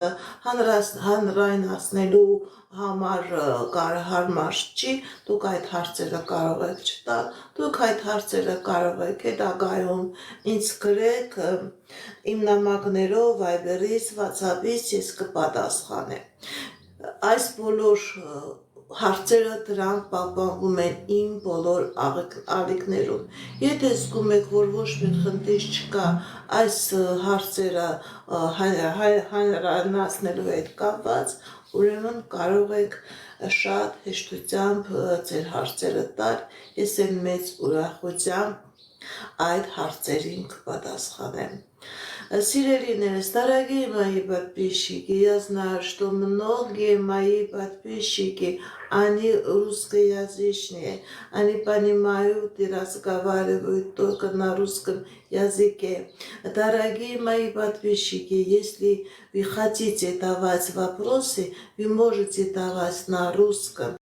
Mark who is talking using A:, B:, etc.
A: հանրայնացնելու համար հարմար չի, դուք այդ հարցերը կարող եք չտալ, դուք այդ հարցերը կարող եք հետագայում ինձ գրեք իմ նամակներով, Viber-ից, WhatsApp-ից ես կպատասխանեմ։ Այս բոլոր հարցերը դրանք պահպանվում են իմ բոլոր ալիքներում։ Եթե զգում եք, որ ոչ մի խնդիր չկա այս հարցերը հանրայնացնելու հետ կապված, ուրեմն կարող եք շատ հեշտությամբ ձեր հարցերը տալ, ես էլ մեծ ուրախությամբ այդ հարցերին կպատասխանեմ։ Сирелиные, дорогие мои подписчики, я знаю, что многие мои подписчики, они русскоязычные, они понимают и разговаривают только на русском языке. Дорогие мои подписчики, если вы хотите давать вопросы, вы можете давать на русском.